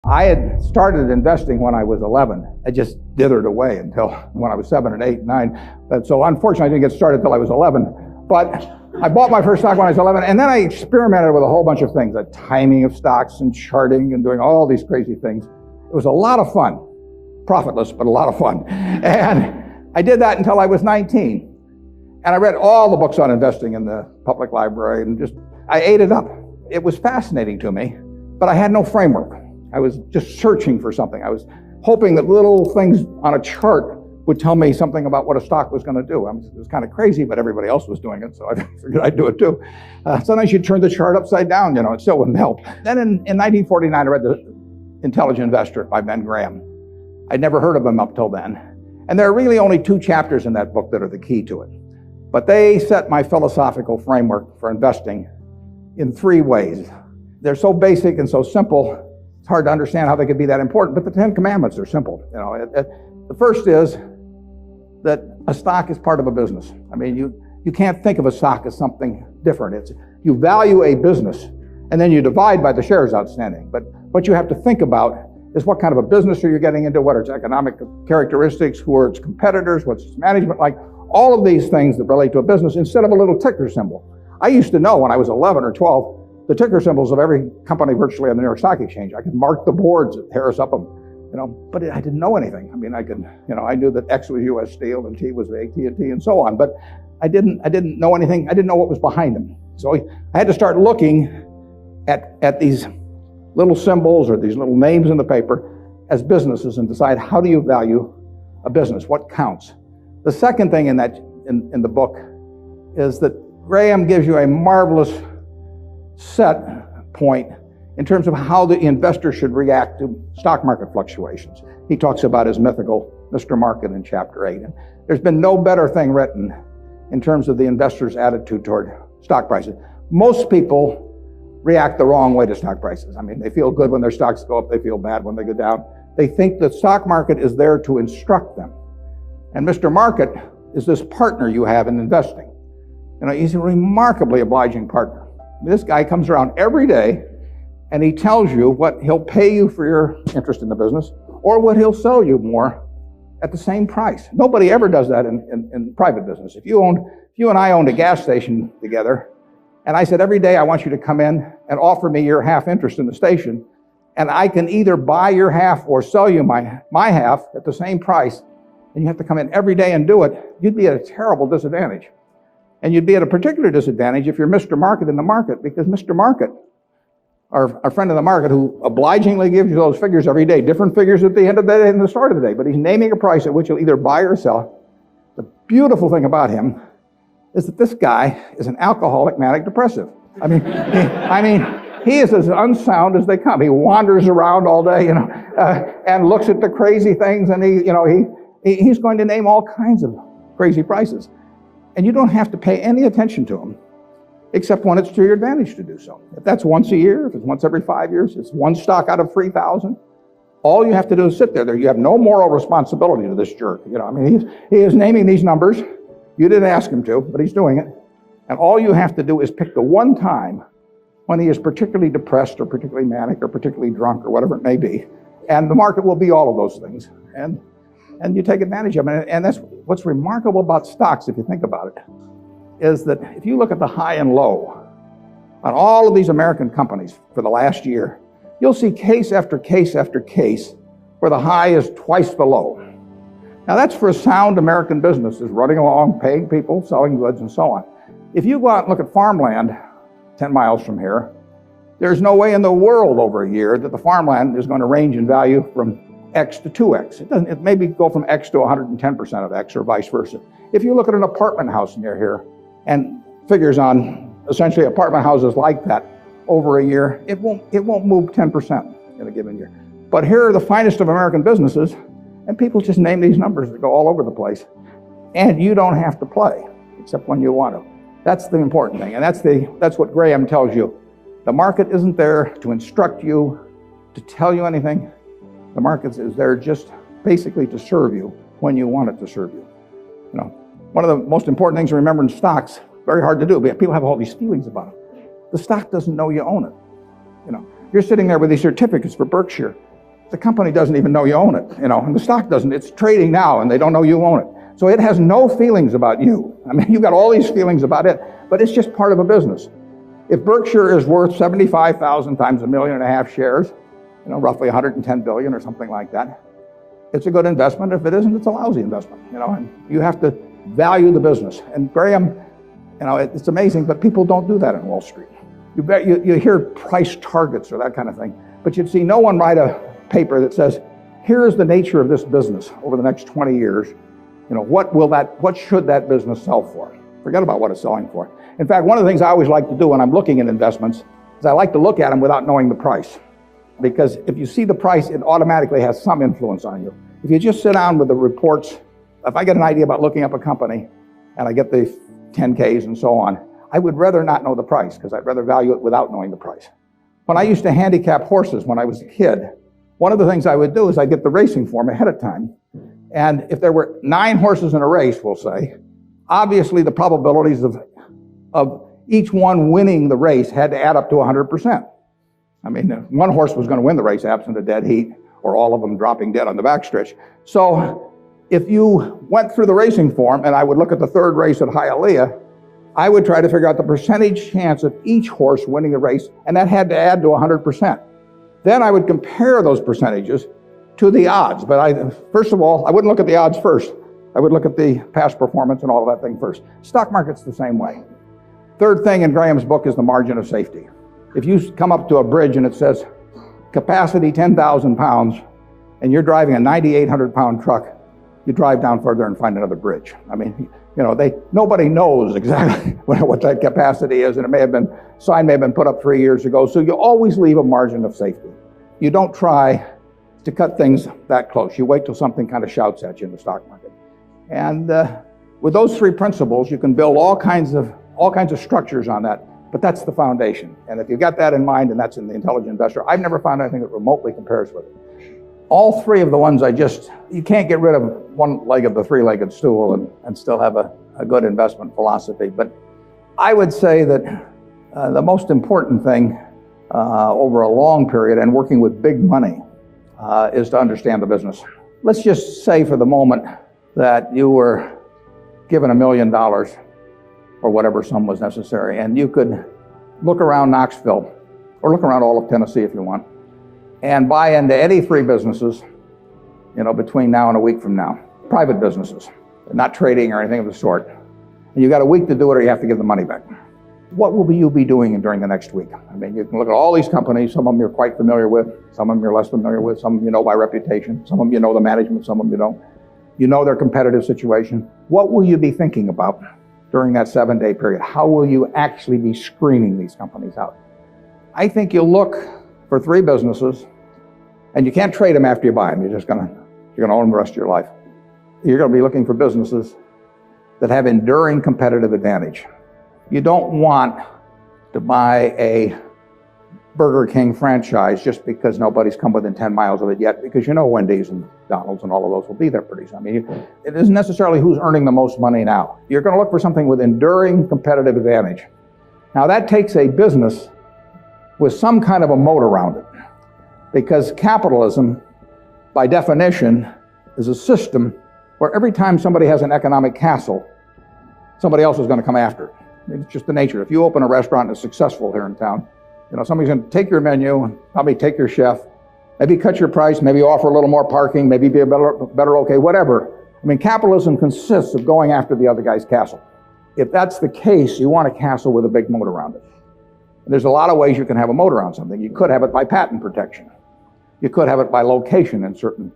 I had started investing when I was 11. I just dithered away until when I was 7 and 8 and 9. So unfortunately, I didn't get started until I was 11. But I bought my first stock when I was 11, and then I experimented with a whole bunch of things, the timing of stocks and charting and doing all these crazy things. It was a lot of fun. Profitless, but a lot of fun. And I did that until I was 19. And I read all the books on investing in the public library and I ate it up. It was fascinating to me, but I had no framework. I was just searching for something. I was hoping that little things on a chart would tell me something about what a stock was going to do. It was kind of crazy, but everybody else was doing it, so I figured I'd do it too. Sometimes you'd turn the chart upside down, it still wouldn't help. Then in 1949, I read The Intelligent Investor by Ben Graham. I'd never heard of him up till then. And there are really only 2 chapters in that book that are the key to it. But they set my philosophical framework for investing in 3 ways. They're so basic and so simple, it's hard to understand how they could be that important, but the 10 Commandments are simple. The first is that a stock is part of a business. I mean, you can't think of a stock as something different. You value a business, and then you divide by the shares outstanding. But what you have to think about is what kind of a business are you getting into, what are its economic characteristics, who are its competitors, what's its management like, all of these things that relate to a business instead of a little ticker symbol. I used to know when I was 11 or 12 the ticker symbols of every company virtually on the New York Stock Exchange. I could mark the boards at Harris Upham, but I didn't know anything. I mean, I knew that X was U.S. Steel and T was AT&T and so on, but I didn't know anything. I didn't know what was behind them. So I had to start looking at these little symbols or these little names in the paper as businesses and decide, how do you value a business? What counts? The second thing in the book is that Graham gives you a marvelous set point in terms of how the investor should react to stock market fluctuations. He talks about his mythical Mr. Market in chapter 8. And there's been no better thing written in terms of the investor's attitude toward stock prices. Most people react the wrong way to stock prices. I mean, they feel good when their stocks go up, they feel bad when they go down. They think the stock market is there to instruct them. And Mr. Market is this partner you have in investing. He's a remarkably obliging partner. This guy comes around every day and he tells you what he'll pay you for your interest in the business or what he'll sell you more at the same price. Nobody ever does that in private business. If you and I owned a gas station together, and I said, every day I want you to come in and offer me your half interest in the station, and I can either buy your half or sell you my half at the same price, and you have to come in every day and do it, you'd be at a terrible disadvantage. And you'd be at a particular disadvantage if you're Mr. Market in the market, because Mr. Market, our friend in the market who obligingly gives you those figures every day, different figures at the end of the day and the start of the day, but he's naming a price at which you'll either buy or sell. The beautiful thing about him is that this guy is an alcoholic manic depressive. I mean, he is as unsound as they come. He wanders around all day, and looks at the crazy things, and he's going to name all kinds of crazy prices. And you don't have to pay any attention to him, except when it's to your advantage to do so. If that's once a year, if it's once every 5 years, it's one stock out of 3,000. All you have to do is sit there. You have no moral responsibility to this jerk. He is naming these numbers. You didn't ask him to, but he's doing it. And all you have to do is pick the one time when he is particularly depressed or particularly manic or particularly drunk or whatever it may be. And the market will be all of those things. And you take advantage of it. And that's what's remarkable about stocks, if you think about it, is that if you look at the high and low on all of these American companies for the last year, you'll see case after case after case where the high is twice the low. Now that's for a sound American business, is running along, paying people, selling goods, and so on. If you go out and look at farmland 10 miles from here, there's no way in the world over a year that the farmland is going to range in value from X to 2X. It maybe go from X to 110% of X or vice versa. If you look at an apartment house near here and figures on essentially apartment houses like that over a year, it won't move 10% in a given year. But here are the finest of American businesses, and people just name these numbers that go all over the place. And you don't have to play, except when you want to. That's the important thing, and that's what Graham tells you. The market isn't there to instruct you, to tell you anything. The market is there just basically to serve you when you want it to serve you. One of the most important things to remember in stocks, very hard to do, but people have all these feelings about it. The stock doesn't know you own it. You're sitting there with these certificates for Berkshire. the company doesn't even know you own it, and the stock doesn't. It's trading now, and they don't know you own it. So it has no feelings about you. I mean, you've got all these feelings about it, but it's just part of a business. If Berkshire is worth 75,000 times 1.5 million shares, roughly 110 billion or something like that, it's a good investment. If it isn't, it's a lousy investment, and you have to value the business. And Graham, it's amazing, but people don't do that in Wall Street. You hear price targets or that kind of thing, but you'd see no one write a paper that says, here is the nature of this business over the next 20 years. What should that business sell for? Forget about what it's selling for. In fact, one of the things I always like to do when I'm looking at investments is I like to look at them without knowing the price. Because if you see the price, it automatically has some influence on you. If you just sit down with the reports, if I get an idea about looking up a company and I get the 10Ks and so on, I would rather not know the price because I'd rather value it without knowing the price. When I used to handicap horses when I was a kid, one of the things I would do is I'd get the racing form ahead of time. And if there were 9 horses in a race, we'll say, obviously the probabilities of each one winning the race had to add up to 100%. I mean, one horse was going to win the race absent a dead heat or all of them dropping dead on the backstretch. So if you went through the racing form and I would look at the 3rd race at Hialeah, I would try to figure out the percentage chance of each horse winning the race, and that had to add to 100%. Then I would compare those percentages to the odds. But first of all, I wouldn't look at the odds first. I would look at the past performance and all of that thing first. Stock market's the same way. Third thing in Graham's book is the margin of safety. If you come up to a bridge and it says capacity 10,000 pounds and you're driving a 9,800 pound truck, you drive down further and find another bridge. I mean, nobody knows exactly what that capacity is, and sign may have been put up 3 years ago. So you always leave a margin of safety. You don't try to cut things that close. You wait till something kind of shouts at you in the stock market. And with those 3 principles, you can build all kinds of structures on that. But that's the foundation. And if you've got that in mind, and that's in the Intelligent Investor, I've never found anything that remotely compares with it. All 3 of the ones you can't get rid of one leg of the 3-legged stool and still have a good investment philosophy. But I would say that the most important thing over a long period and working with big money is to understand the business. Let's just say for the moment that you were given $1 million or whatever sum was necessary, and you could look around Knoxville or look around all of Tennessee if you want and buy into any 3 businesses, between now and a week from now, private businesses, not trading or anything of the sort. And you got a week to do it or you have to give the money back. What will you be doing during the next week? I mean, you can look at all these companies. Some of them you're quite familiar with. Some of them you're less familiar with. Some of them you know by reputation. Some of them you know the management. Some of them you don't. You know their competitive situation. What will you be thinking about during that 7-day period? How will you actually be screening these companies out? I think you'll look for 3 businesses, and you can't trade them after you buy them. You're going to own them the rest of your life. You're going to be looking for businesses that have enduring competitive advantage. You don't want to buy a Burger King franchise just because nobody's come within 10 miles of it yet, because Wendy's and McDonald's and all of those will be there pretty soon. I mean, it isn't necessarily who's earning the most money now. You're going to look for something with enduring competitive advantage. Now that takes a business with some kind of a moat around it, because capitalism, by definition, is a system where every time somebody has an economic castle, somebody else is going to come after it. It's just the nature. If you open a restaurant and it's successful here in town, somebody's going to take your menu and probably take your chef, maybe cut your price, maybe offer a little more parking, maybe be a better okay, whatever. I mean, capitalism consists of going after the other guy's castle. If that's the case, you want a castle with a big moat around it. And there's a lot of ways you can have a moat around something. You could have it by patent protection. You could have it by location in certain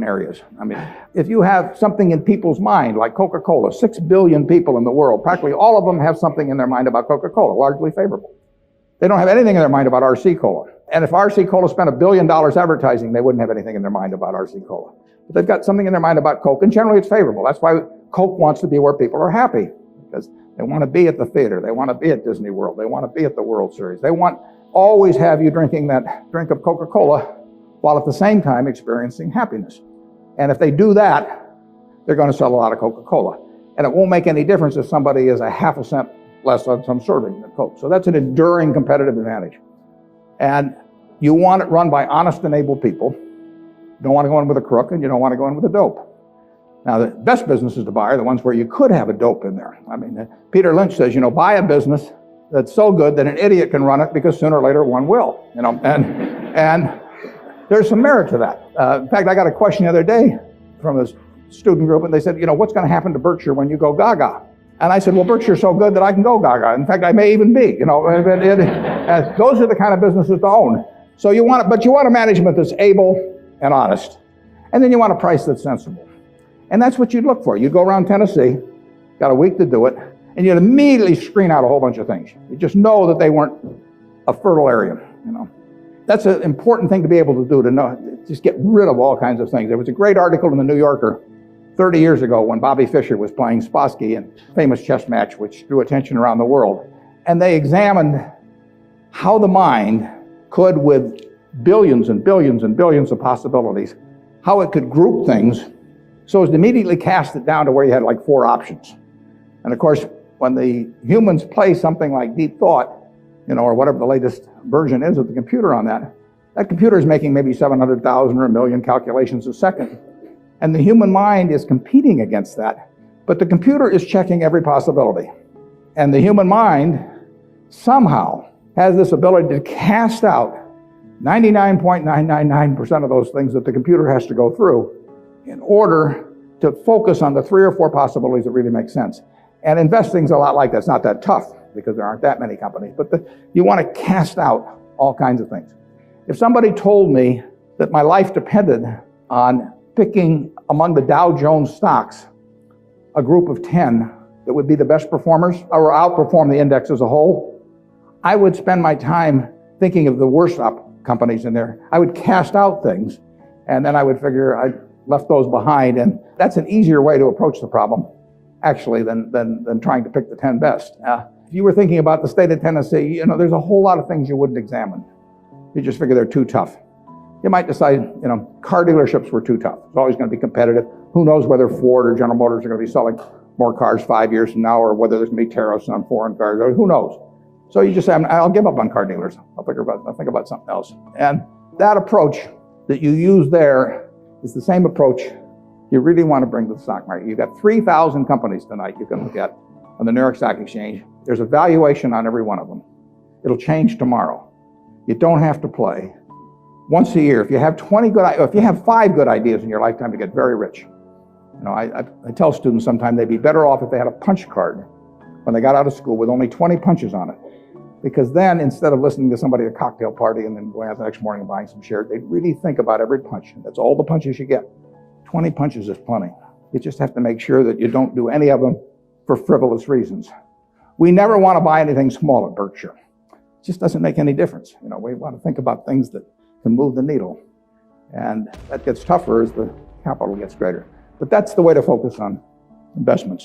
areas. I mean, if you have something in people's mind, like Coca-Cola, 6 billion people in the world, practically all of them have something in their mind about Coca-Cola, largely favorable. They don't have anything in their mind about RC Cola. And if RC Cola spent $1 billion advertising, they wouldn't have anything in their mind about RC Cola. But they've got something in their mind about Coke, and generally it's favorable. That's why Coke wants to be where people are happy, because they want to be at the theater. They want to be at Disney World. They want to be at the World Series. They want always have you drinking that drink of Coca-Cola while at the same time experiencing happiness. And if they do that, they're going to sell a lot of Coca-Cola. And it won't make any difference if somebody is a half a cent less on some serving than Coke. So that's an enduring competitive advantage. And you want it run by honest and able people. You don't want to go in with a crook, and you don't want to go in with a dope. Now, the best businesses to buy are the ones where you could have a dope in there. I mean, Peter Lynch says, buy a business that's so good that an idiot can run it, because sooner or later one will. And there's some merit to that. In fact, I got a question the other day from a student group, and they said, what's going to happen to Berkshire when you go gaga? And I said, well, Berkshire's so good that I can go gaga. In fact, I may even be. Those are the kind of businesses to own. So you want a management that's able and honest, and then you want a price that's sensible. And that's what you'd look for. You'd go around Tennessee, got a week to do it, and you'd immediately screen out a whole bunch of things. You just know that they weren't a fertile area. That's an important thing to be able to do, to know, just get rid of all kinds of things. There was a great article in the New Yorker 30 years ago when Bobby Fischer was playing Spassky in a famous chess match which drew attention around the world. And they examined how the mind could, with billions and billions and billions of possibilities, how it could group things so as to immediately cast it down to where you had like 4 options. And of course, when the humans play something like deep thought, or whatever the latest version is of the computer on that computer is making maybe 700,000 or 1 million calculations a second. And the human mind is competing against that, but the computer is checking every possibility. And the human mind somehow has this ability to cast out 99.999% of those things that the computer has to go through in order to focus on the 3 or 4 possibilities that really make sense. And investing's a lot like that. It's not that tough because there aren't that many companies, but you want to cast out all kinds of things. If somebody told me that my life depended on picking among the Dow Jones stocks a group of 10 that would be the best performers or outperform the index as a whole, I would spend my time thinking of the worst companies in there. I would cast out things, and then I would figure I left those behind, and that's an easier way to approach the problem, actually, than trying to pick the 10 best. If you were thinking about the state of Tennessee, there's a whole lot of things you wouldn't examine. You just figure they're too tough. You might decide, car dealerships were too tough. It's always going to be competitive. Who knows whether Ford or General Motors are going to be selling more cars 5 years from now, or whether there's going to be tariffs on foreign cars, or who knows. So you just say, I'll give up on car dealers. I'll think about something else. And that approach that you use there is the same approach you really want to bring to the stock market. You've got 3,000 companies tonight you can look at on the New York Stock Exchange. There's a valuation on every one of them. It'll change tomorrow. You don't have to play. Once a year, if you have 5 good ideas in your lifetime, you get very rich. I tell students sometimes they'd be better off if they had a punch card when they got out of school with only 20 punches on it. Because then, instead of listening to somebody at a cocktail party and then going out the next morning and buying some shares, they'd really think about every punch. That's all the punches you get. 20 punches is plenty. You just have to make sure that you don't do any of them for frivolous reasons. We never want to buy anything small at Berkshire. It just doesn't make any difference. We want to think about things that can move the needle. And that gets tougher as the capital gets greater. But that's the way to focus on investments.